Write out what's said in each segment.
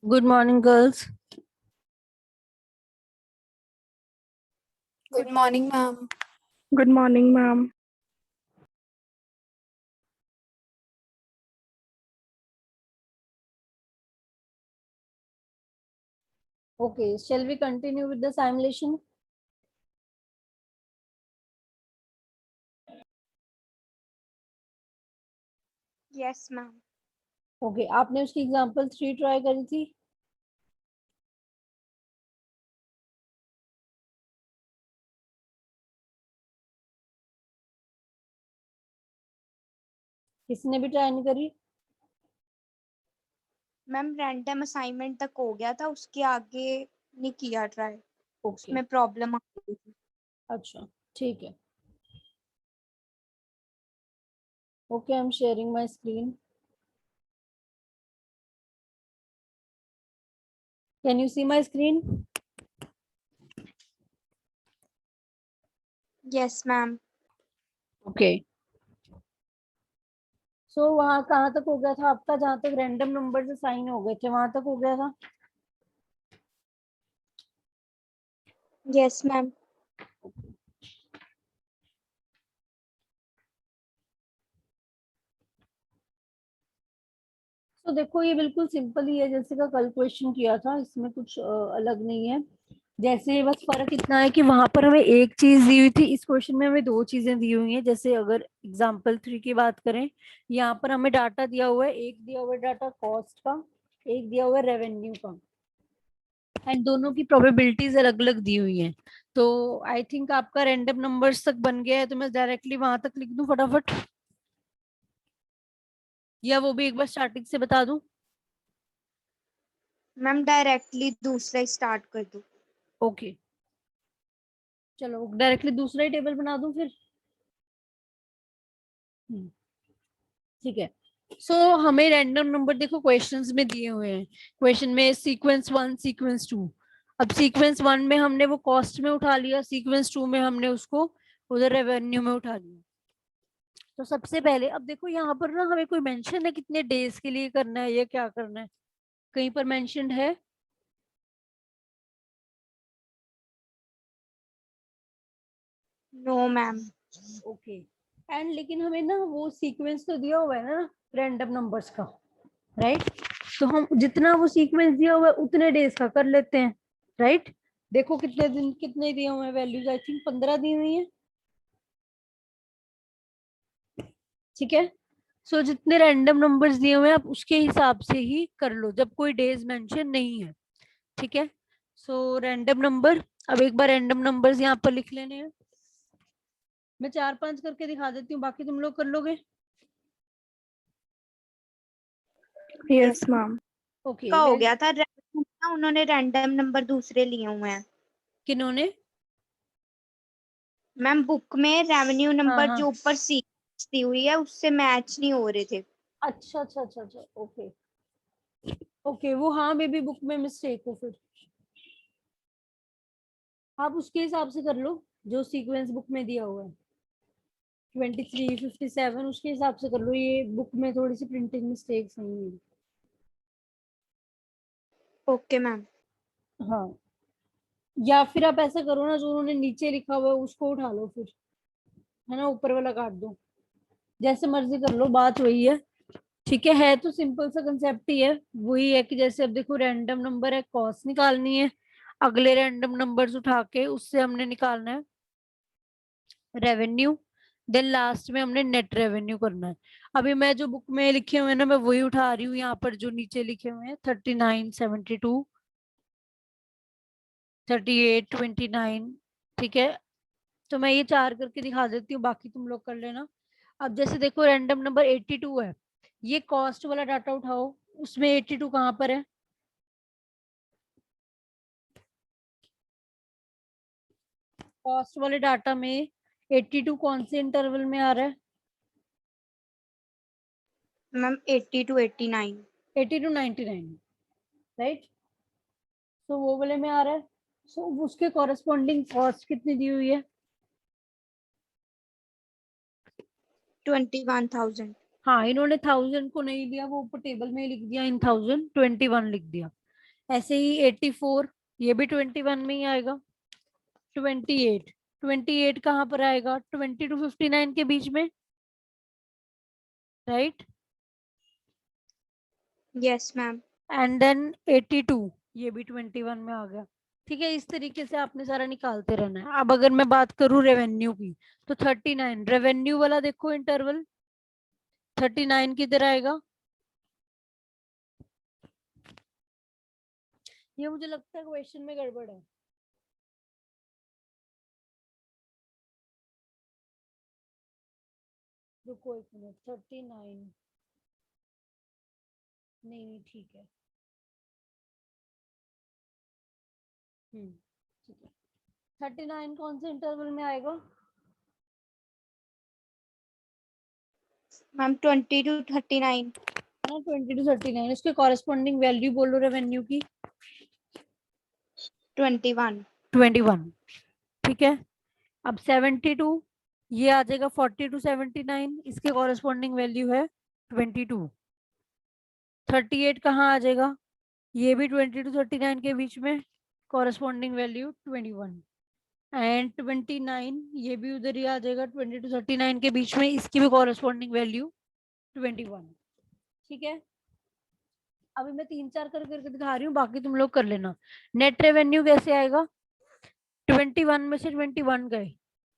Good morning, girls. Good morning, ma'am. Good morning, ma'am. Okay, shall we continue with the simulation? Yes, ma'am. Okay, आपने उसकी example 3 try करी थी? किसने भी try नहीं करी? मैम रैंडम असाइनमेंट तक हो गया था, उसके आगे नहीं किया ट्राई। ओके, उसमें प्रॉब्लम आ गई थी। अच्छा, ठीक है. Okay, I'm sharing my screen. Can you see my screen? Yes, ma'am. Okay. So वहाँ कहाँ तक हो गया था आपका, जहाँ तक रैंडम नंबर से साइन हो गए थे वहां तक हो गया था? Yes, ma'am. तो देखो ये बिल्कुल सिंपल ही है, जैसे का कल क्वेश्चन किया था, इसमें कुछ अलग नहीं है. जैसे बस फर्क इतना है कि वहां पर हमें एक चीज दी हुई थी, इस क्वेश्चन में हमें दो चीजें दी हुई हैं. जैसे अगर एग्जांपल 3 की बात करें, यहाँ पर हमें डाटा दिया हुआ है, एक दिया हुआ है डाटा कॉस्ट का, एक दिया हुआ है रेवेन्यू का, एंड दोनों की प्रोबेबिलिटीज अलग अलग दी हुई हैं. तो आई थिंक आपका रैंडम नंबर्स तक बन गया है, तो मैं डायरेक्टली वहां तक लिख दूं फटाफट, या वो भी एक बार स्टार्टिंग से बता दूं? मैम डायरेक्टली दूसरा ही स्टार्ट कर दो। ओके, चलो डायरेक्टली दूसरा ही टेबल बना दूं फिर. ठीक है. सो हमें रैंडम नंबर देखो क्वेश्चंस में दिए हुए हैं. क्वेश्चन में सीक्वेंस 1, सीक्वेंस 2. अब सीक्वेंस 1 में हमने वो कॉस्ट में उठा लिया, सीक्वेंस 2 में हमने उसको उधर रेवेन्यू में उठा लिया. तो सबसे पहले अब देखो यहाँ पर ना हमें कोई मेंशन है कितने डेज के लिए करना है या क्या करना है? कहीं पर मेंशन्ड है? No ma'am. ओके. एंड लेकिन हमें ना वो सीक्वेंस तो दिया हुआ है ना रैंडम नंबर्स का, राइट? तो हम जितना वो सीक्वेंस दिया हुआ है उतने डेज का कर लेते हैं, राइट? देखो कितने दिन कितने दिए हुए हैं वैल्यूज, आई थिंक 15 दी हुई है. ठीक है. सो जितने रैंडम नंबर्स दिए हुए हैं आप उसके हिसाब से ही कर लो, जब कोई डेज मेंशन नहीं है. ठीक है. सो रैंडम नंबर, अब एक बार रैंडम नंबर्स यहाँ पर लिख लेने हैं. मैं 4-5 करके दिखा देती हूँ, बाकी तुम लोग कर लोगे. Yes, ma'am. ओके. का हो गया था ना, उन्होंने रैंडम नंबर दूसरे लिए हुए हैं। किन्होंने? मैम बुक में रेवेन्यू हाँ नंबर हाँ, जो ऊपर सीक्वेंस दी हुई है उससे मैच नहीं हो रहे थे। अच्छा अच्छा अच्छा अच्छा, ओके. ओके, वो हाँ बेबी बुक में मिस्टेक हो फिर. आप उसके हिसाब से कर लो जो सीक्वेंस बुक में दिया हुआ है, 23, 57 उसके हिसाब से कर लो. ये बुक में थोड़ी सी प्रिंटिंग मिस्टेक्स नहीं है. Okay ma'am. हाँ, या फिर आप ऐसा करो ना, जो उन्होंने नीचे लिखा हुआ है उसको उठा लो फिर, है ना, ऊपर वाला काट दो. जैसे मर्जी कर लो, बात वही है. ठीक है तो सिंपल सा कंसेप्ट ही है. वही है कि जैसे अब देखो रैंडम नंबर है, कॉस्ट निकालनी है, अगले रैंडम नंबर्स उठा के उससे हमने निकालना है रेवेन्यू, देन लास्ट में हमने नेट रेवेन्यू करना है. अभी मैं जो बुक में लिखे हुए हैं ना, मैं वही उठा रही हूँ. यहाँ पर जो नीचे लिखे हुए हैं 39, 72, 38, 29. ठीक है. तो मैं ये 4 करके दिखा देती हूँ, बाकी तुम लोग कर लेना. अब जैसे देखो रैंडम नंबर 82 है, ये कॉस्ट वाला डाटा उठाओ, उसमें 82 कहाँ पर है? कॉस्ट वाले डाटा में 82 कौन से इंटरवल में आ रहा है? Ma'am 80 to 89। 80 to 99, right? तो वो वाले में आ रहा है. सो उसके कॉरेस्पॉन्डिंग कॉस्ट कितनी दी हुई है? 21,000। हाँ, इन्होंने 1000 को नहीं दिया, वो ऊपर टेबल में ही लिख दिया, इन 1000 21 लिख दिया. ऐसे ही 84, ये भी 21 में ही आएगा। 28, 28 कहाँ पर आएगा? 20 to 59 के बीच में, right? Yes ma'am. And then 82, ये भी 21 में आ गया। ठीक है, इस तरीके से आपने सारा निकालते रहना है। अब अगर मैं बात करूं रेवेन्यू की, तो 39 रेवेन्यू वाला देखो इंटरवल 39 किधर आएगा? ये मुझे लगता है क्वेश्चन में गड़बड़ है। रुको एक मिनट, 39 नहीं ठीक है। ठीक है, 39 कौन से इंटरवल में आएगा? Ma'am 20 to 39। 20 to 39, उसके कॉरेस्पॉन्डिंग वैल्यू बोलो रेवेन्यू की। 21। 21, ठीक है। अब 72, ये आ जाएगा 40 to 79, इसके कॉरेस्पॉन्डिंग वैल्यू है 22। 38 कहाँ आ जाएगा? ये भी 20 to 39 के बीच में, कॉरेस्पॉन्डिंग वैल्यू 21। एंड 29 ये भी उधर ही आ जाएगा 20 to 39 के बीच में, इसकी भी कॉरेस्पॉन्डिंग वैल्यू 21। ठीक है, अभी मैं 3-4 करके दिखा रही हूँ, बाकी तुम लोग कर लेना। नेट रेवेन्यू कैसे आएगा? 21 में से 21 गए,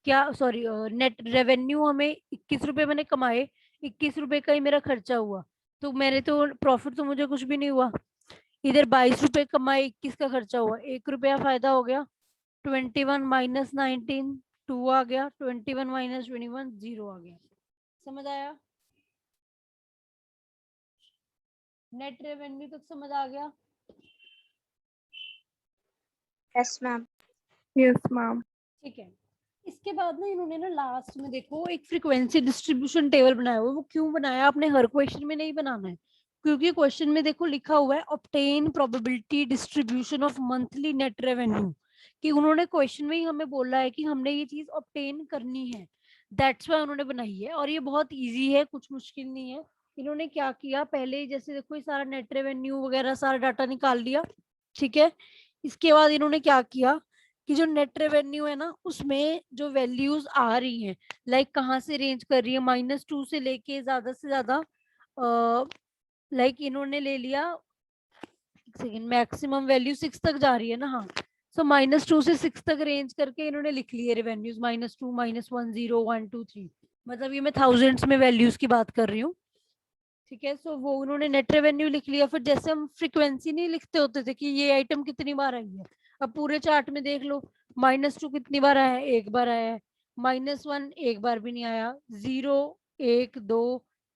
क्या सॉरी, नेट रेवेन्यू हमें 21 रुपए मैंने कमाए, 21 रुपए का ही मेरा खर्चा हुआ, तो मेरे तो प्रॉफिट तो मुझे कुछ भी नहीं हुआ। इधर 22 रुपए कमाए, 21 का खर्चा हुआ, 1 रुपया फायदा हो गया। 21 माइनस 19 2 आ गया, 21 माइनस 21 0 आ गया। समझ आया? नेट रेवेन्यू तक समझ आ गया? Yes ma'am. Yes, ma'am. ठीक है, इसके बाद ना इन्होंने ना लास्ट में देखो एक फ्रीक्वेंसी डिस्ट्रीब्यूशन टेबल बनाया हुआ है। वो क्यों बनाया? आपने हर क्वेश्चन में नहीं बनाना है, क्योंकि क्वेश्चन में देखो लिखा हुआ है obtain probability distribution of monthly net revenue, कि उन्होंने क्वेश्चन में ही हमें बोला है कि हमने ये चीज ऑब्टेन करनी है, दैट्स वाई उन्होंने बनाई है। और ये बहुत इजी है, कुछ मुश्किल नहीं है। इन्होंने क्या किया, पहले जैसे देखो ये सारा नेट रेवेन्यू वगैरह सारा डाटा निकाल लिया, ठीक है। इसके बाद इन्होंने क्या किया कि जो नेट रेवेन्यू है ना, उसमें जो वैल्यूज आ रही हैं, लाइक कहाँ से रेंज कर रही है, -2 से लेके ज्यादा से ज्यादा, लाइक इन्होंने ले लिया, एक सेकेंड, मैक्सिमम वैल्यू 6 तक जा रही है ना, हाँ। सो -2 से 6 तक रेंज करके इन्होंने लिख लिए रेवेन्यूज, -2 -1 0 1 2 3, मतलब ये मैं थाउजेंड्स में वैल्यूज की बात कर रही हूँ, ठीक है। सो वो उन्होंने नेट रेवेन्यू लिख लिया। फिर जैसे हम फ्रीक्वेंसी नहीं लिखते होते थे कि ये आइटम कितनी बार आई है, अब पूरे चार्ट में देख लो, -2 कितनी बार आया है? 1 बार आया है। -1 1 बार भी नहीं आया। 0 1 2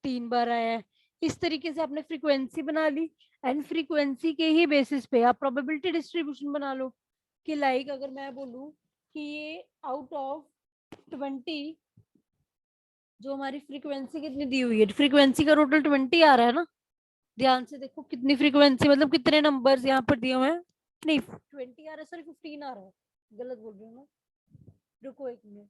3 बार आया है। इस तरीके से आपने फ्रीक्वेंसी बना ली, एंड फ्रीक्वेंसी के ही बेसिस पे आप प्रोबेबिलिटी डिस्ट्रीब्यूशन बना लो, कि लाइक अगर मैं बोलूं कि ये आउट ऑफ 20, जो हमारी फ्रीक्वेंसी कितनी दी हुई है, फ्रीक्वेंसी का टोटल 20 आ रहा है ना, ध्यान से देखो कितनी फ्रीक्वेंसी, मतलब कितने नंबर्स यहाँ पर दिए हुए हैं, नहीं 20 आ रहा है, सॉरी 15 आ रहा है, गलत बोल रही हूँ मैं, रुको एक मिनट।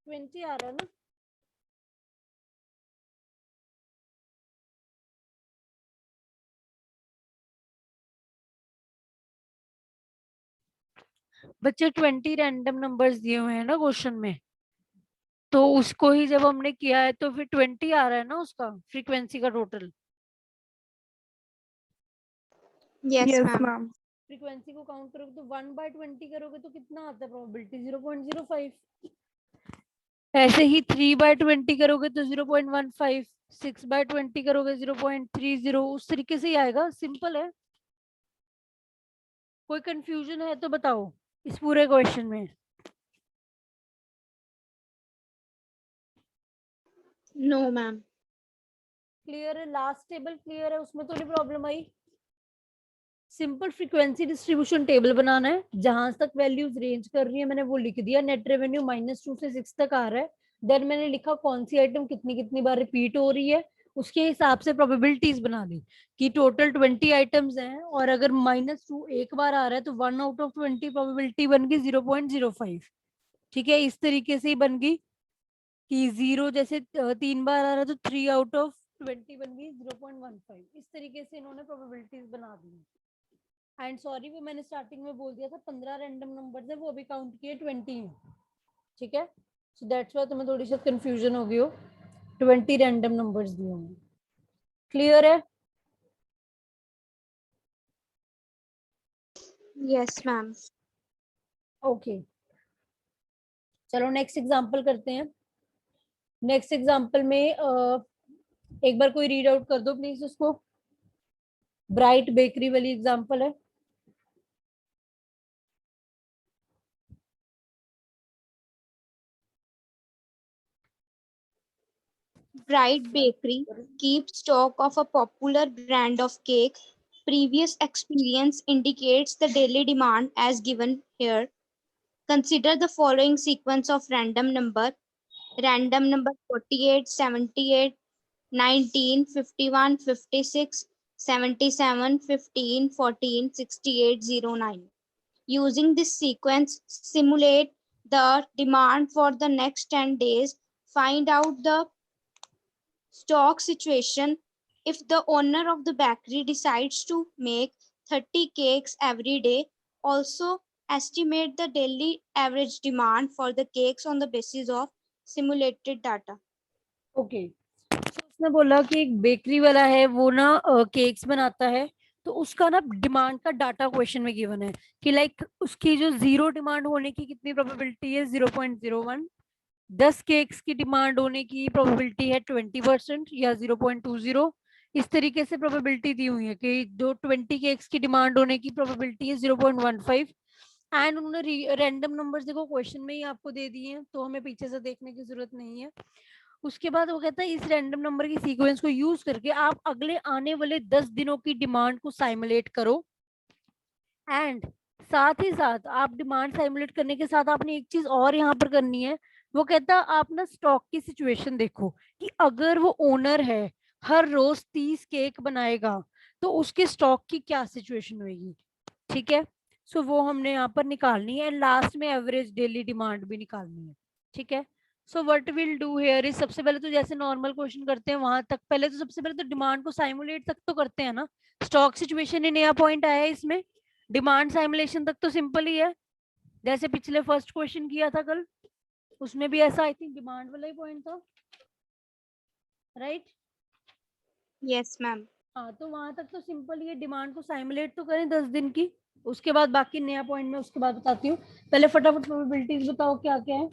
ट्वेंटी आ रहा है ना, बच्चे 20 रैंडम नंबर्स दिए हुए हैं ना क्वेश्चन में, तो उसको ही जब हमने किया है तो फिर 20 आ रहा है ना उसका फ्रीक्वेंसी का total. Yes Yes, ma'am. ma'am. Frequency को काउंट करोगे तो 1/20 करोगे तो कितना आता है प्रोबेबिलिटी? 0.05। ऐसे ही 3/20 करोगे तो 0.15, 6/20 करोगे 0.30, उस तरीके से ही आएगा, सिंपल है। कोई कंफ्यूजन है तो बताओ इस पूरे क्वेश्चन में? No ma'am. क्लियर है? लास्ट टेबल क्लियर है, उसमें तो नहीं प्रॉब्लम आई? सिंपल फ्रीक्वेंसी डिस्ट्रीब्यूशन टेबल बनाना है, जहां तक वैल्यूज रेंज कर रही है मैंने वो लिख दिया। नेट रेवेन्यू -2 से 6 तक आ रहा है, देन मैंने लिखा कौन सी आइटम कितनी कितनी बार रिपीट हो रही है, उसके हिसाब से प्रोबेबिलिटीज बना दी कि टोटल 20 आइटम्स हैं, और अगर -2 एक बार आ रहा है तो 1 आउट ऑफ 20 प्रोबेबिलिटी बन गई 0.05। ठीक है, इस तरीके से ही बन गई कि 0 जैसे 3 बार आ रहा तो 3 आउट ऑफ 20 बन गई 0.15। इस तरीके से इन्होंने प्रोबेबिलिटीज बना दी। एंड सॉरी, वो मैंने स्टार्टिंग में बोल दिया था 15 रैंडम नंबर्स है, वो अभी काउंट किए 20 में। ठीक है, सो दैट्स व्हाई तुम्हें थोड़ी सी कंफ्यूजन हो गई हो, 20 रैंडम नंबर्स दिए होंगे। क्लियर है? Yes, ma'am. ओके, चलो नेक्स्ट एग्जांपल करते हैं। नेक्स्ट एग्जांपल में एक बार कोई रीड आउट कर दो प्लीज उसको। ब्राइट बेकरी वाली एग्जांपल है। Bright Bakery keeps stock of a popular brand of cake. Previous experience indicates the daily demand as given here. Consider the following sequence of random number. Random number 48, 78, 19, 51, 56, 77, 15, 14, 68, 09. Using this sequence, simulate the demand for the next 10 days. Find out the stock situation. If the owner of the bakery decides to make 30 cakes every day, also estimate the daily average demand for the cakes on the basis of simulated data. Okay, तो उसने बोला कि एक bakery वाला है, वो ना cakes बनाता है, तो उसका ना डिमांड का डाटा क्वेश्चन में गिवन है कि लाइक उसकी जो जीरो डिमांड होने की कितनी प्रोबेबिलिटी है, 0.01। 10 केक्स की डिमांड होने की प्रोबेबिलिटी है 20% या 0.20। इस तरीके से प्रोबेबिलिटी दी हुई है कि जो 20 केक्स की डिमांड होने की प्रोबेबिलिटी है 0.15। एंड उन्होंने रैंडम नंबर्स देखो क्वेश्चन में ही आपको दे दिए हैं, तो हमें पीछे से देखने की जरूरत नहीं है। उसके बाद वो कहता है इस रैंडम नंबर की सीक्वेंस को यूज करके आप अगले आने वाले 10 दिनों की डिमांड को साइमुलेट करो। एंड साथ ही साथ आप डिमांड साइमुलेट करने के साथ आपने एक चीज और यहाँ पर करनी है। वो कहता आप ना स्टॉक की सिचुएशन देखो कि अगर वो ओनर है, हर रोज 30 केक बनाएगा, तो उसके स्टॉक की क्या सिचुएशन होगी। ठीक है, सो वो हमने यहाँ पर निकालनी है। लास्ट में एवरेज डेली डिमांड भी निकालनी है। ठीक है, so what will do here is, सबसे पहले तो जैसे नॉर्मल क्वेश्चन करते हैं वहां तक, पहले तो सबसे पहले तो डिमांड को साइमुलेट तक तो करते हैं ना। स्टॉक सिचुएशन ही नया पॉइंट आया है इसमें, डिमांड साइमुलेशन तक तो सिंपल ही है, जैसे पिछले फर्स्ट क्वेश्चन किया था कल, उसमें भी ऐसा आई थिंक डिमांड वाला ही पॉइंट था, राइट? Yes, ma'am. हाँ, तो वहां तक तो सिंपल ही है, डिमांड को साइमुलेट तो करें 10 दिन की, उसके बाद बाकी नया पॉइंट में उसके बाद बताती हूँ। पहले फटाफट प्रोबेबिलिटीज बताओ क्या क्या है।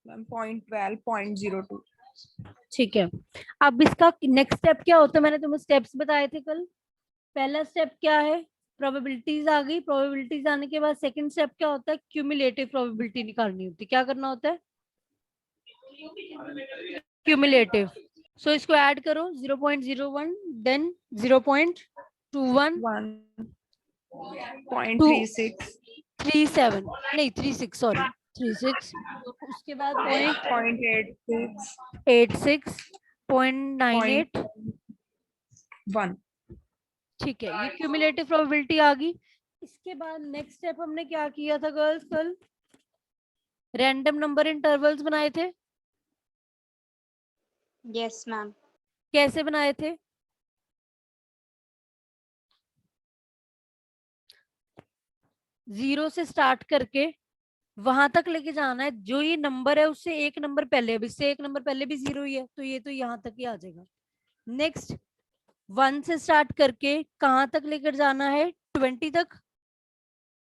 मैम 0.12, 0.02। ठीक है, अब इसका नेक्स्ट स्टेप क्या होता है, मैंने तुम्हें स्टेप्स बताए थे कल। पहला स्टेप क्या है, प्रोबेबिलिटीज आ गई। प्रोबेबिलिटीज आने के बाद सेकंड स्टेप क्या होता है, क्यूमुलेटिव प्रोबेबिलिटी निकालनी होती है। क्या करना होता है, क्यूमुलेटिव। सो इसको ऐड करो, 0.01 देन 0.21 1.36 37 नहीं 36 सॉरी 36, उसके बाद 0.86 0.86 0.98। 1। ठीक है, ये क्यूमुलेटिव प्रोबेबिलिटी आ गई। इसके बाद नेक्स्ट स्टेप हमने क्या किया था गर्ल्स कल, रैंडम नंबर इंटरवल्स बनाए थे। Yes, ma'am. कैसे बनाए थे, 0 से स्टार्ट करके वहां तक लेके जाना है। जो ये नंबर है उससे एक नंबर पहले, अब इससे एक नंबर पहले भी 0 ही है, तो ये तो यहाँ तक ही आ जाएगा। नेक्स्ट 1 से स्टार्ट करके कहाँ तक लेकर जाना है, 20 तक।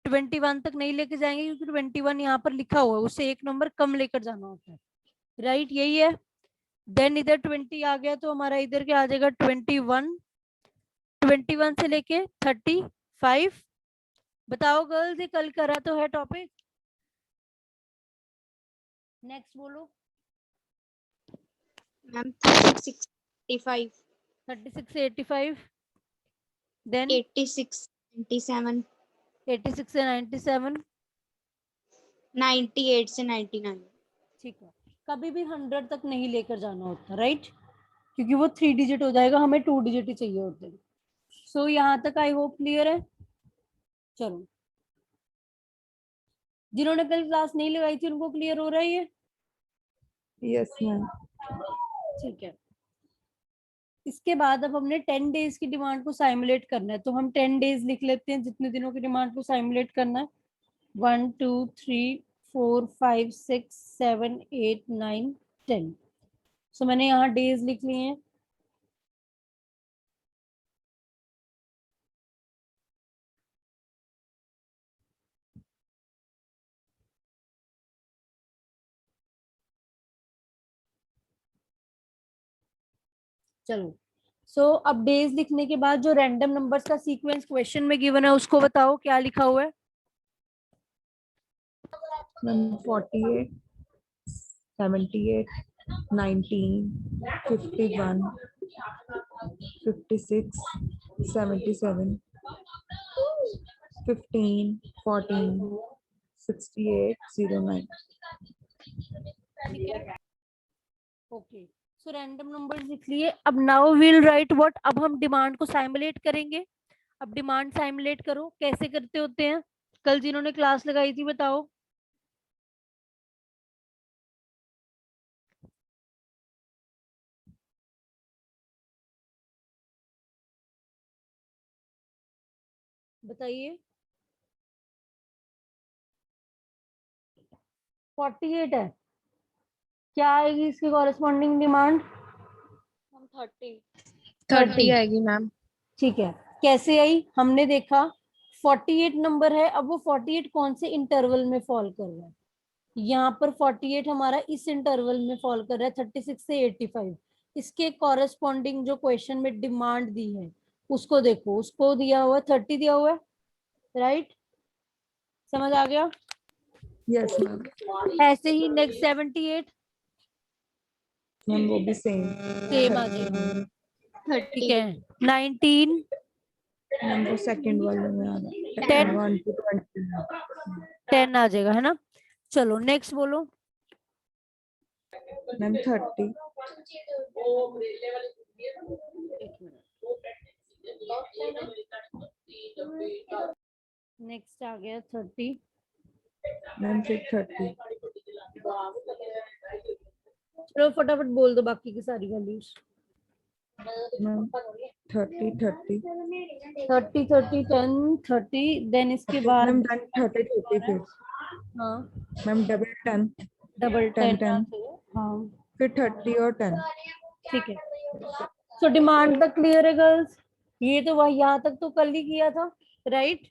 21 तक नहीं लेके जाएंगे क्योंकि 21 यहाँ पर लिखा हुआ है, उससे एक नंबर कम लेकर जाना होता है, राइट? यही है। देन इधर 20 आ गया तो हमारा इधर क्या आ जाएगा, 21। 21 से लेके 35। बताओ गर्ल्स, ये कल करा तो है टॉपिक। नेक्स्ट बोलो। Ma'am, 36, 85, 36 से 85, देन 86, 97, 86 से 97। 98 से 99. ठीक है, कभी भी 100 तक नहीं लेकर जाना होता, राइट, क्योंकि वो 3 डिजिट हो जाएगा, हमें 2 डिजिट ही चाहिए होते हैं। सो यहाँ तक आई होप क्लियर है। चलो, जिन्होंने कल क्लास नहीं लगाई थी उनको क्लियर हो रहा है ये? Yes, ma'am. ठीक है। इसके बाद अब हमने 10 डेज की डिमांड को साइमुलेट करना है, तो हम 10 डेज लिख लेते हैं, जितने दिनों की डिमांड को साइमुलेट करना है। 1 2 3 4 5 6 7 8 9 10। सो मैंने यहाँ डेज लिख लिए हैं। चलो, सो अब डेज लिखने के बाद जो रैंडम नंबर्स का सीक्वेंस क्वेश्चन में गिवन है उसको बताओ क्या लिखा हुआ है। Ma'am, 48, 78, 19, 51, 56, 77, 15, 14, 68, 09. Okay, so random numbers लिख लिए। अब नाउ विल राइट व्हाट, अब हम डिमांड को साइमुलेट करेंगे। अब डिमांड साइमुलेट करो, कैसे करते होते हैं, कल जिन्होंने क्लास लगाई थी बताओ। बताइए। 48 है, क्या आएगी इसकी कॉरेस्पॉन्डिंग डिमांड? 30 आएगी मैम। ठीक है, कैसे आई हमने देखा 48 नंबर है। अब वो 48 कौन से इंटरवल में फॉल कर रहा है? यहाँ पर 48 हमारा इस इंटरवल में फॉल कर रहा है 36 से 85। इसके कॉरेस्पॉन्डिंग जो क्वेश्चन में डिमांड दी है उसको देखो, उसको दिया हुआ है 30 दिया हुआ है, राइट, समझ आ गया? Yes, ma'am. ऐसे ही नेक्स्ट 78 Ma'am, वो भी same. सेम आ जाएगा, ठीक 30. है। 19 Ma'am, वो second वाले में आ रहा है. 10 1 to 20. 10 आ जाएगा, है ना। चलो नेक्स्ट बोलो। Ma'am, 30. नेक्स्ट आ गया 30। Ma'am, फिर 30. चलो फटाफट बोल दो बाकी की सारी वैल्यूज। Ma'am, 30, 30. 30 30 10 30, देन इसके बाद Ma'am, then 30, 30 फिर. हाँ Ma'am, double 10. डबल 10, 10 10. हाँ फिर 30 और 10. ठीक है। सो डिमांड तक क्लियर है गर्ल्स? ये तो वह यहाँ तक तो कल ही किया था, राइट?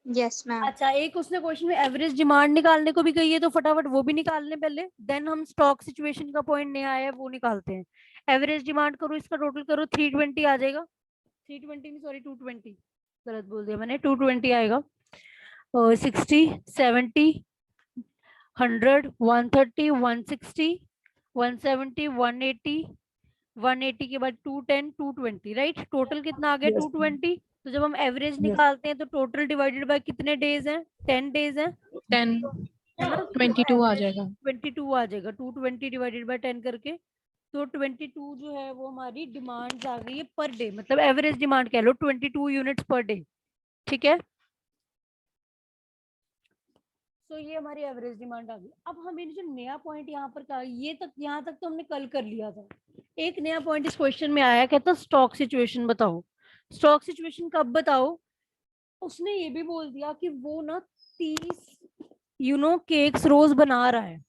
Yes, ma'am. अच्छा, एक उसने क्वेश्चन में एवरेज डिमांड निकालने को भी कही है, तो फटाफट वो भी निकाल लें पहले, देन हम स्टॉक सिचुएशन का पॉइंट नया आया है वो निकालते हैं। एवरेज डिमांड करो, इसका टोटल करो 320 आ जाएगा। 320 नहीं, सॉरी 220, गलत बोल दिया मैंने, 220 आएगा। 60 70 100 130 160 170 180 180 के बाद 210 220, राइट, टोटल कितना आ गया? Yes, 220। तो जब हम एवरेज Yes. निकालते हैं तो टोटल डिवाइडेड बाय कितने डेज हैं? 10 डेज हैं, 10 है ना। 22 आ जाएगा। 22 आ जाएगा, 220 डिवाइडेड बाय 10 करके। तो 22 जो है वो हमारी डिमांड आ गई है पर डे, मतलब एवरेज डिमांड कह लो 22 यूनिट्स पर डे, ठीक है। तो ये हमारी एवरेज डिमांड आ गई। अब हमें जो नया पॉइंट यहाँ पर का, ये तक यहाँ तक तो हमने कल कर लिया था। एक नया पॉइंट इस क्वेश्चन में आया, कहता स्टॉक सिचुएशन बताओ। स्टॉक सिचुएशन कब बताओ? उसने ये भी बोल दिया कि वो ना 30 केक्स रोज बना रहा है।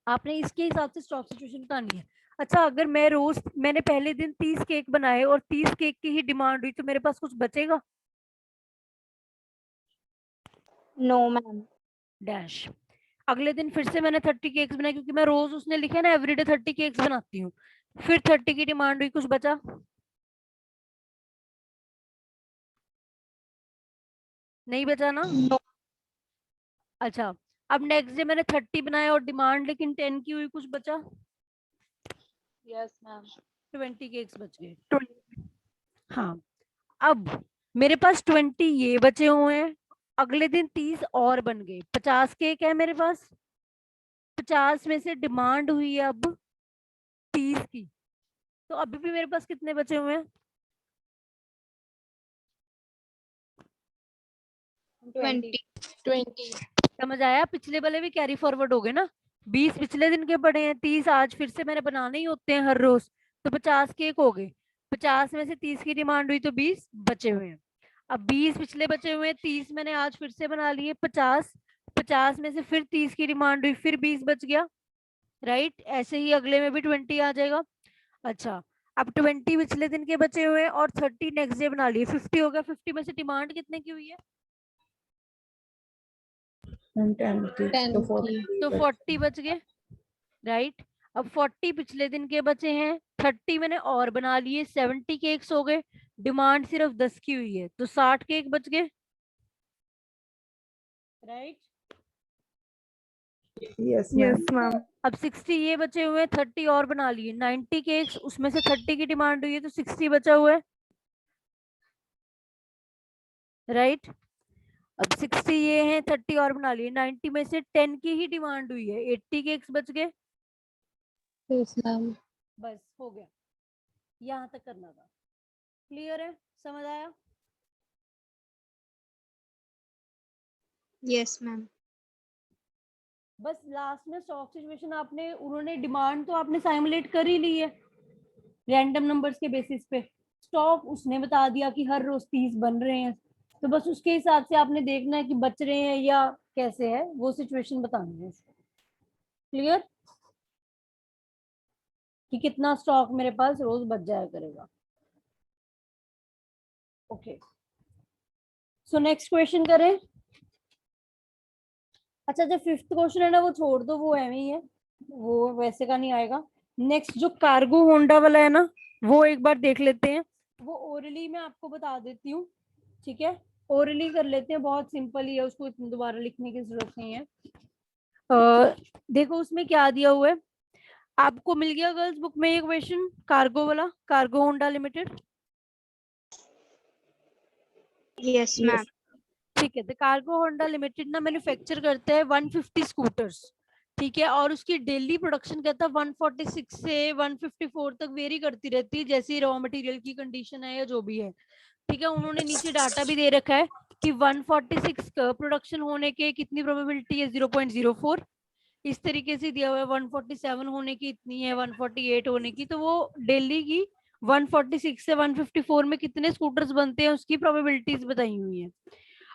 आपने इसके हिसाब से स्टॉक सिचुएशन बतानी है। अच्छा, अगर मैंने पहले दिन 30 केक बनाए और 30 केक की ही डिमांड हुई तो मेरे पास कुछ बचेगा? No, ma'am. डैश। अगले दिन फिर से मैंने 30 केक्स बनाए, क्योंकि मैं रोज, उसने लिखा है ना एवरीडे 30 केक्स बनाती हूँ। फिर 30 की डिमांड हुई, कुछ बचा? नहीं बचा ना। No. अच्छा, अब नेक्स्ट डे मैंने 30 बनाया और डिमांड लेकिन 10 की हुई, कुछ बचा? Yes, ma'am. 20 केक्स बच गए। हाँ, अब मेरे पास 20 ये बचे हुए हैं, अगले दिन 30 और बन गए, 50 केक है मेरे पास। 50 में से डिमांड हुई है अब 30 की, तो अभी भी मेरे पास कितने बचे हुए हैं? 20. 20. समझ आया? पिछले वाले भी कैरी फॉरवर्ड हो गए ना, 20 पिछले दिन के पड़े हैं, 30 आज फिर से मैंने बनाने ही होते हैं हर रोज, तो 50 केक हो गए। 50 में से 30 की डिमांड हुई तो 20 बचे हुए हैं। अब 20 पिछले बचे हुए हैं, 30 मैंने आज फिर से बना लिए, 50 में से फिर 30 की डिमांड हुई, फिर 20 बच गया, राइट। ऐसे ही अगले में भी 20 आ जाएगा। अच्छा, अब 20 पिछले दिन के बचे हुए हैं और 30 नेक्स्ट डे बना लिए, 50 हो गया। 50 में से डिमांड कितने की हुई है? 10 की, 10 तो की। 40 तो 40 बच गए, राइट। अब 40 पिछले दिन के बचे हैं, 30 मैंने और बना लिए, 70 केक्स हो गए, डिमांड सिर्फ 10 की हुई है, तो 60 केक बच गए, राइट। Yes ma'am. अब 60 ये बचे हुए हैं, 30 और बना लिए, 90 केक्स, उसमें से 30 की डिमांड हुई है तो 60 बचा हुआ है, राइट। अब 60 ये हैं, 30 और बना लिए, 90 में से 10 की ही डिमांड हुई है, 80 केक्स बच गए, यस मैम। बस हो गया। यहाँ तक करना था, क्लियर है? समझ आया? Yes, ma'am. बस लास्ट में स्टॉक सिचुएशन आपने, उन्होंने डिमांड तो आपने साइमुलेट कर ही ली है रैंडम नंबर्स के बेसिस पे, स्टॉक उसने बता दिया कि हर रोज 30 बन रहे हैं, तो बस उसके हिसाब से आपने देखना है कि बच रहे हैं या कैसे है, वो सिचुएशन बतानी है। क्लियर कि कितना स्टॉक मेरे पास रोज बच जाया करेगा। ओके, सो नेक्स्ट क्वेश्चन करें। अच्छा, जो 5th क्वेश्चन है ना वो छोड़ दो, वो ऐਵੇਂ ही है, वो वैसे का नहीं आएगा। नेक्स्ट जो कार्गो होंडा वाला है ना, वो एक बार देख लेते हैं, वो ओरली मैं आपको बता देती हूँ, ठीक है। ओरली कर लेते हैं, बहुत सिंपल ही है, उसको इतनी दोबारा लिखने की जरूरत नहीं है। देखो उसमें क्या दिया हुआ है, आपको मिल गया गर्ल्स बुक में ये क्वेश्चन, कार्गो वाला, cargo Honda limited. Yes, ma'am. ठीक है, तो कार्गो होंडा लिमिटेड ना मैन्युफैक्चर करता है 150 स्कूटर्स, ठीक है, और उसकी डेली प्रोडक्शन कहता है 146 से 154 तक वेरी करती रहती है, जैसी रॉ मटेरियल की कंडीशन है या जो भी है, ठीक है। उन्होंने नीचे डाटा भी दे रखा है कि 146 का प्रोडक्शन होने के कितनी प्रोबेबिलिटी है, 0.04, इस तरीके से दिया हुआ है। 147 होने की इतनी है, 148 होने की, तो वो डेली की 146 से 154 में कितने स्कूटर्स बनते हैं उसकी प्रोबेबिलिटीज बताई हुई है।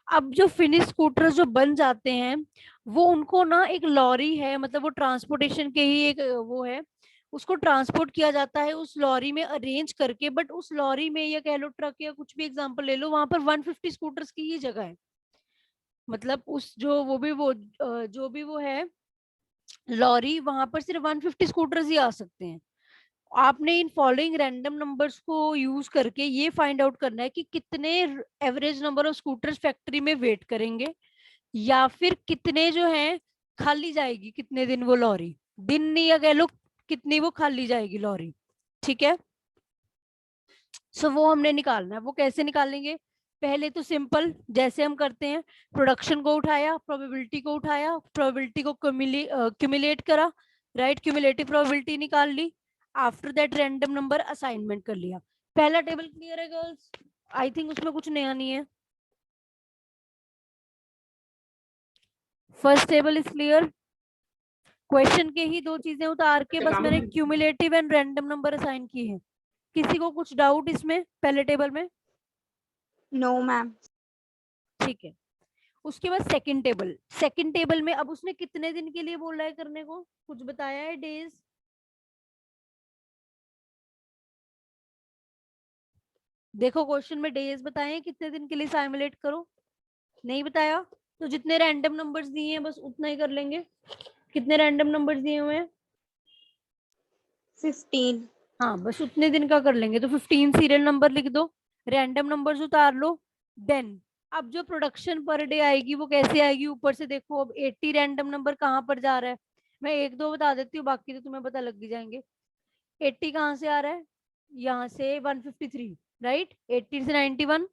अब जो फिनिश स्कूटर्स जो बन जाते हैं, वो उनको ना एक लॉरी है, मतलब वो ट्रांसपोर्टेशन के ही एक वो है, उसको ट्रांसपोर्ट किया जाता है उस लॉरी में अरेंज करके, बट उस लॉरी में या कह लो ट्रक या कुछ भी एग्जांपल ले लो, वहां पर 150 स्कूटर्स की ही जगह है, मतलब उस जो वो भी वो जो भी वो है लॉरी, वहां पर सिर्फ 150 स्कूटर्स ही आ सकते हैं। आपने इन फॉलोइंग रैंडम नंबर्स को यूज करके ये फाइंड आउट करना है कि कितने average number of scooters factory में वेट करेंगे, या फिर कितने जो है खाली जाएगी, कितने दिन वो लॉरी, दिन नहीं या कह लो कितनी वो खाली जाएगी लॉरी, ठीक है। सो वो हमने निकालना है, वो कैसे निकालेंगे? पहले तो सिंपल जैसे हम करते हैं, प्रोडक्शन को उठाया, प्रोबेबिलिटी को उठाया, प्रोबेबिलिटी को क्यूमुलेट करा, राइट, क्यूमुलेटिव प्रोबेबिलिटी निकाल ली, after that random number assignment कर लिया। पहला टेबल क्लियर है गर्ल्स? आई थिंक उसमें कुछ नया नहीं है। First table is clear. Question के ही दो चीजें उतार के बस मैंने cumulative and random number assign की है। किसी को कुछ डाउट इसमें पहले टेबल में? No, ma'am. ठीक है, उसके बाद सेकंड टेबल, सेकंड टेबल में अब उसने कितने दिन के लिए बोला है करने को, कुछ बताया है डेज? देखो क्वेश्चन में डेज बताए हैं, कितने दिन के लिए साइमुलेट करो, नहीं बताया, तो जितने रैंडम नंबर्स दिए हैं बस उतना ही कर लेंगे। कितने रैंडम नंबर्स दिए हुए हैं? 15. हाँ, बस उतने दिन का कर लेंगे, तो 15 सीरियल नंबर लिख दो, रैंडम नंबर्स उतार लो। देन अब जो प्रोडक्शन पर डे आएगी वो कैसे आएगी, ऊपर से देखो, अब 80 रैंडम नंबर कहाँ पर जा रहा है, मैं एक दो बता देती हूँ, बाकी तो तुम्हें पता लग ही जाएंगे। 80 कहाँ से आ रहा है, यहाँ से 153, राइट, 80 से 91,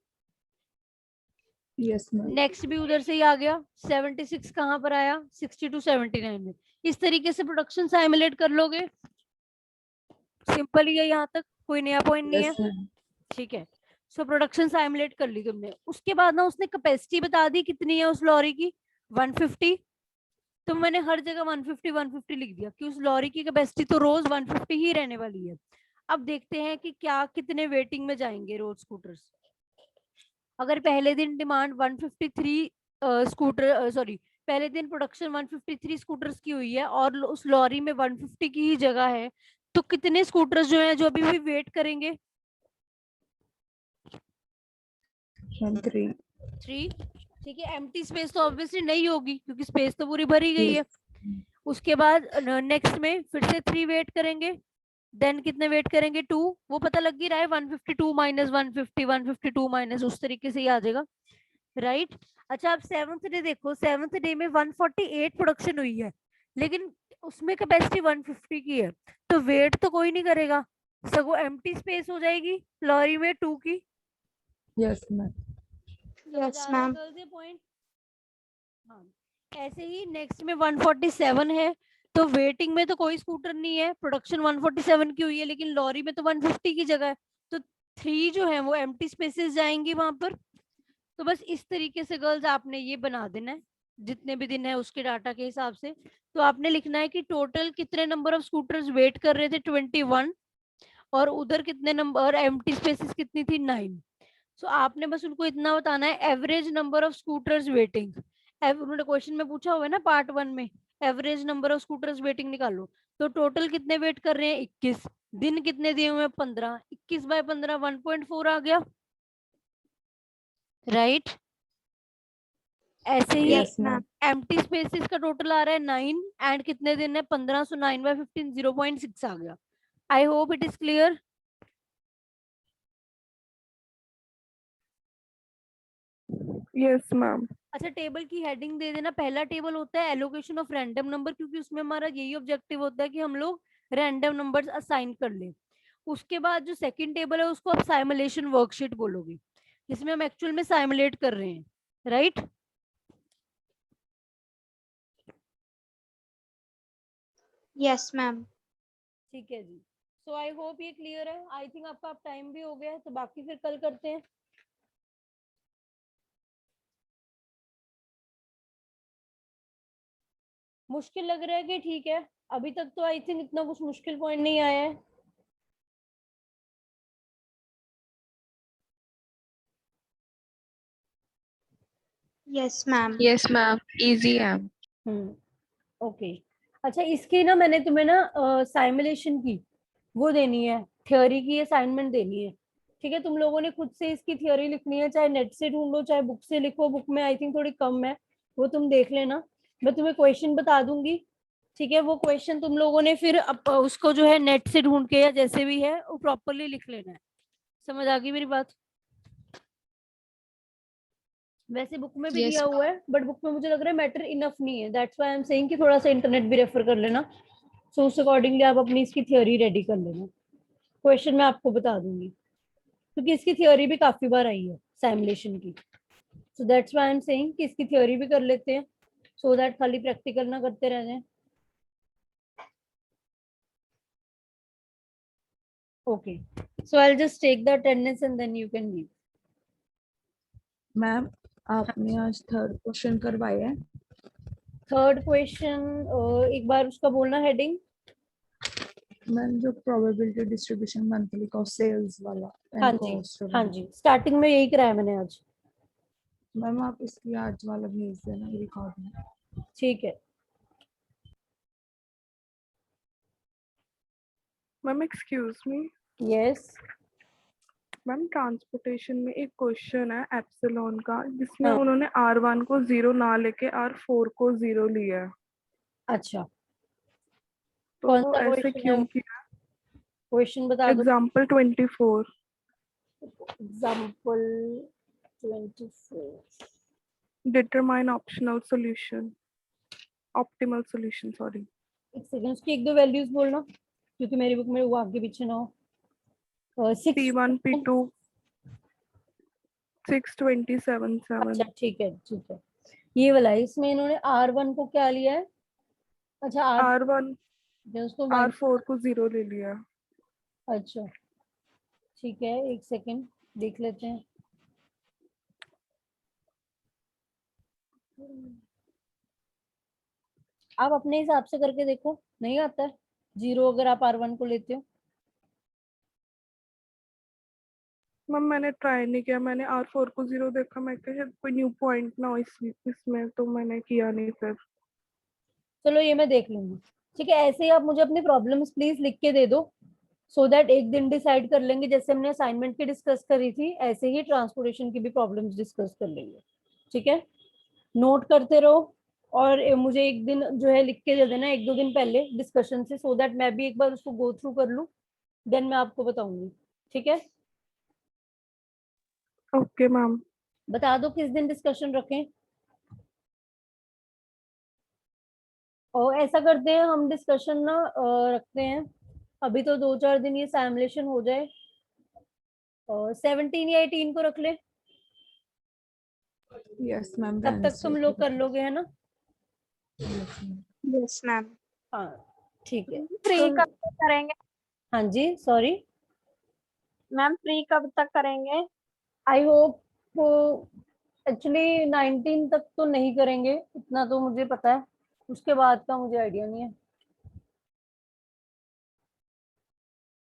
यस मैम। नेक्स्ट भी उधर से ही आ गया, 76 कहाँ पर आया, 60 टू 79 में, इस तरीके से प्रोडक्शन साइमुलेट कर लोगे। सिंपल ही है, यहाँ तक कोई नया पॉइंट नहीं है। Yes, ma'am. ठीक है, सो प्रोडक्शन साइमुलेट कर ली तुमने। उसके बाद ना उसने कैपेसिटी बता दी कितनी है उस लॉरी की, 150। तो मैंने हर जगह 150 लिख दिया कि उस लॉरी की कैपेसिटी तो रोज 150 ही रहने वाली है। अब देखते हैं कि क्या कितने वेटिंग में जाएंगे रोज स्कूटर्स। अगर पहले दिन डिमांड 153 स्कूटर सॉरी पहले दिन प्रोडक्शन 153 स्कूटर्स की हुई है और उस लॉरी में 150 की ही जगह है, तो कितने स्कूटर्स जो हैं जो अभी भी वेट करेंगे? Ma'am, 3. 3। ठीक है, एम्प्टी स्पेस तो ऑब्वियसली नहीं होगी क्योंकि स्पेस तो पूरी भरी गई है। Yes. उसके बाद नेक्स्ट में फिर से 3 वेट करेंगे, देन कितने वेट करेंगे? 2। वो पता लग ही रहा है, 152 माइनस 150, 152 माइनस, उस तरीके से ही आ जाएगा, राइट। अच्छा, अब 7th डे देखो, 7th डे में 148 प्रोडक्शन हुई है, लेकिन उसमें कैपेसिटी 150 की है, तो वेट तो कोई नहीं करेगा, सगो एम्प्टी स्पेस हो जाएगी लॉरी में 2 की। Yes, ma'am. Yes, ma'am. Point. हाँ, ऐसे ही नेक्स्ट में 147 है, तो वेटिंग में तो कोई स्कूटर नहीं है, प्रोडक्शन 147 की हुई है, लेकिन लॉरी में तो 150 की जगह है, तो 3 जो है वो एम्प्टी स्पेसेस जाएंगी वहां पर। तो बस इस तरीके से गर्ल्स आपने ये बना देना है, जितने भी दिन है उसके डाटा के हिसाब से। तो आपने लिखना है कि टोटल कितने नंबर ऑफ स्कूटर्स वेट कर रहे थे, 21, और उधर कितने नंबर एम्प्टी स्पेसेस कितनी थी, 9। सो आपने बस उनको इतना बताना है, average number of scooters waiting. उन्होंने क्वेश्चन में पूछा हुआ है ना पार्ट 1 में, average number of scooters waiting निकालो। तो टोटल कितने वेट कर रहे हैं, 21। दिन कितने दिए हुए हैं, 15। 21 बाय 15 1.4 आ गया, राइट। ऐसे ही Yes, ma'am. एम्प्टी स्पेसेस का टोटल आ रहा है 9, एंड कितने दिन है, 15, सो 9 बाय 15 0.6 आ गया। I hope it is clear. Yes, ma'am. अच्छा, टेबल की हेडिंग दे देना, पहला टेबल होता है एलोकेशन ऑफ रैंडम नंबर, क्योंकि उसमें हमारा यही ऑब्जेक्टिव होता है कि हम लोग रैंडम नंबर्स असाइन कर लें। उसके बाद जो सेकंड टेबल है उसको आप साइमुलेशन वर्कशीट बोलोगे, जिसमें हम एक्चुअल में साइमुलेट कर रहे हैं, राइट। Yes, ma'am. ठीक है जी, सो आई होप ये क्लियर है। आई थिंक आपका अब टाइम भी हो गया है, तो बाकी फिर कल करते हैं। मुश्किल लग रहा है कि ठीक है? अभी तक तो आई थिंक इतना कुछ मुश्किल पॉइंट नहीं आया है। Yes, ma'am. Yes, ma'am. Easy, ma'am. Okay. अच्छा, इसकी ना मैंने तुम्हें ना साइमुलेशन की वो देनी है, थ्योरी की असाइनमेंट देनी है। ठीक है, तुम लोगों ने खुद से इसकी थ्योरी लिखनी है, चाहे नेट से ढूंढो चाहे बुक से लिखो, बुक में आई थिंक थोड़ी कम है, वो तुम देख लेना। मैं तुम्हें क्वेश्चन बता दूंगी, ठीक है, वो क्वेश्चन तुम लोगों ने फिर उसको जो है नेट से ढूंढ के या जैसे भी है वो प्रॉपरली लिख लेना है। समझ आ गई मेरी बात? वैसे बुक में भी Yes, दिया हुआ है, बट बुक में मुझे लग रहा है मैटर इनफ नहीं है, that's why I am saying कि थोड़ा सा इंटरनेट भी रेफर कर लेना। सो उस अकॉर्डिंगली आप अपनी इसकी थ्योरी रेडी कर लेना। क्वेश्चन मैं आपको बता दूंगी, क्योंकि इसकी थ्योरी भी काफी बार आई है सिमुलेशन की। So that's why I am saying कि इसकी थ्योरी भी कर लेते हैं, सो दैट खाली प्रैक्टिकल ना करते रह जाएं। Okay, so I will just take the attendance and then you can leave. Ma'am, आपने आज थर्ड क्वेश्चन करवाया है? थर्ड क्वेश्चन एक बार उसका बोलना हेडिंग। मैम, जो probability distribution monthly cost sales वाला हाँ and जी, cost हाँ वाला। जी, स्टार्टिंग में यही कराया मैंने आज। मैम, आप इसकी आज वाला भेज देना रिकॉर्ड में। ठीक है। Ma'am, excuse me. Yes. Ma'am, transportation में एक क्वेश्चन है एप्सिलॉन का, जिसमें हाँ। उन्होंने R1 को 0 ना लेके R4 को 0 लिया है। अच्छा, तो कौन वो सा ऐसे क्वेश्चन है? क्यों किया? क्वेश्चन बता दो। Example 24। Example 24। Determine optional solution, optimal solution, sorry. एक सेकंड, उसकी एक दो वैल्यूज बोलना, क्योंकि मेरी बुक में वो आगे पीछे ना हो। P1 P2 627 अच्छा, ठीक है ठीक है, ये वाला है। इसमें इन्होंने R1 को क्या लिया है, अच्छा आर R1 उसको R4 को 0 ले लिया। अच्छा ठीक है, एक सेकंड देख लेते हैं। आप अपने हिसाब से करके देखो, नहीं आता है 0 अगर आप R1 को लेते हो। मैम मैंने ट्राई नहीं किया, मैंने R4 को 0 देखा, मैं कहा कोई न्यू पॉइंट ना हो इसमें, तो मैंने किया नहीं फिर। चलो ये मैं देख लूंगी। ठीक है, ऐसे ही आप मुझे अपनी प्रॉब्लम्स प्लीज लिख के दे दो, सो दैट एक दिन डिसाइड कर लेंगे। जैसे हमने असाइनमेंट की डिस्कस करी थी, ऐसे ही ट्रांसपोर्टेशन की भी प्रॉब्लम्स डिस्कस कर लेंगे। ठीक है, नोट करते रहो, और मुझे एक दिन जो है लिख के दे देना, 1-2 दिन पहले डिस्कशन से, सो दैट मैं भी एक बार उसको गो थ्रू कर लूँ, देन मैं आपको बताऊंगी। ठीक है, ओके मैम। बता दो किस दिन डिस्कशन रखें। और ऐसा करते हैं, हम डिस्कशन ना रखते हैं, अभी तो 2-4 दिन ये सैमुलेशन हो जाए, और 17 या 18 को रख ले। यस मैम, तब तक तुम लोग कर लोगे, है ना? Yes, ma'am. हाँ ठीक है। फ्री तो कब तक करेंगे हाँ जी, सॉरी। मैम, फ्री कब तक करेंगे? आई होप एक्चुअली 19 तक तो नहीं करेंगे, इतना तो मुझे पता है, उसके बाद का मुझे आइडिया नहीं है।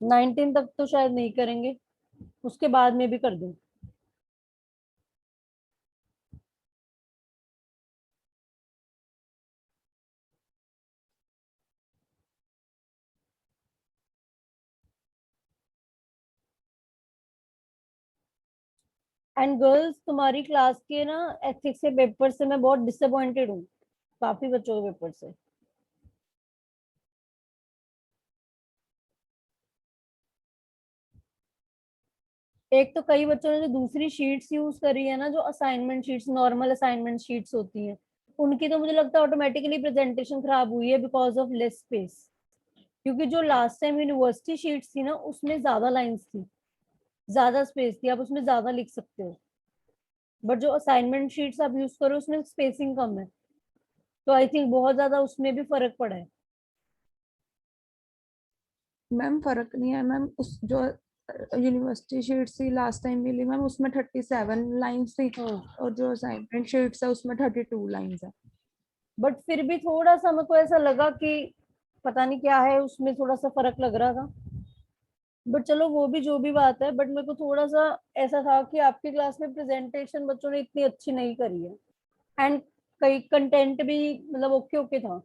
19 तक तो शायद नहीं करेंगे, उसके बाद में भी कर दें। एंड गर्ल्स, तुम्हारी क्लास के ना एथिक्स के पेपर से मैं बहुत डिसअपॉइंटेड हूँ, काफी बच्चों के पेपर से। एक तो कई बच्चों ने जो दूसरी शीट्स यूज करी है ना, जो assignment sheets, normal assignment sheets होती हैं, उनकी तो मुझे लगता है ऑटोमेटिकली प्रेजेंटेशन खराब हुई है बिकॉज ऑफ लेस स्पेस। क्योंकि जो लास्ट टाइम यूनिवर्सिटी शीट्स थी ना, उसमें ज्यादा लाइंस थी, ज्यादा स्पेस थी, आप उसमें ज्यादा लिख सकते हो। बट जो असाइनमेंट शीट्स आप यूज करो, उसमें स्पेसिंग कम है, तो आई थिंक बहुत ज्यादा उसमें भी फर्क पड़ा है। मैम फर्क नहीं है मैम, उस जो यूनिवर्सिटी शीट थी लास्ट टाइम मिली मैम, उसमें 37 लाइंस थी, और जो असाइनमेंट शीट्स है उसमें 32 लाइंस है। बट फिर भी थोड़ा सा मेरे को ऐसा लगा कि पता नहीं क्या है, उसमें थोड़ा सा फर्क लग रहा था। बट चलो वो भी जो भी बात है, बट मेरे को थोड़ा सा ऐसा था कि आपकी क्लास में प्रेजेंटेशन बच्चों ने इतनी अच्छी नहीं करी है, एंड कई कंटेंट भी मतलब ओके ओके था,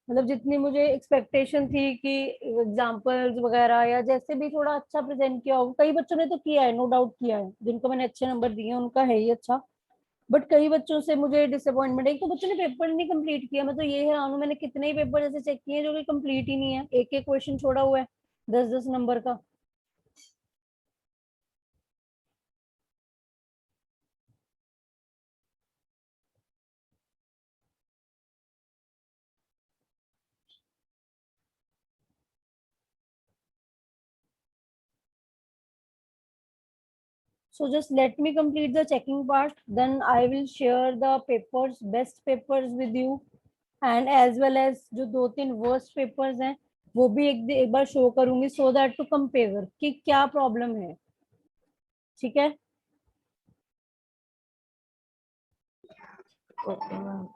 मतलब जितनी मुझे एक्सपेक्टेशन थी कि एग्जांपल्स वगैरह या जैसे भी थोड़ा अच्छा प्रेजेंट किया हो। कई बच्चों ने तो किया है, नो डाउट किया है, जिनको मैंने अच्छे नंबर दिए हैं उनका है ही अच्छा। बट कई बच्चों से मुझे डिसअपॉइंटमेंट है, एक तो बच्चों ने पेपर नहीं कंप्लीट किया। मैं तो ये हैरान हूँ, मैंने कितने ही पेपर जैसे चेक किए जो कि कंप्लीट ही नहीं है, एक एक क्वेश्चन छोड़ा हुआ है 10-10 नंबर का। So just let me complete the checking part, then I will share the papers, best papers with you, and as well as जो 2-3 worst papers हैं वो भी एक बार शो करूंगी, so that to compare कि क्या प्रॉब्लम है। ठीक है, okay ma'am.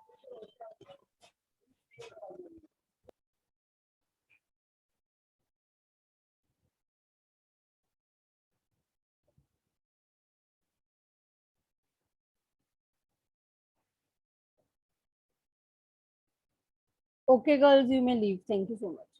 okay girls, you may leave, thank you so much.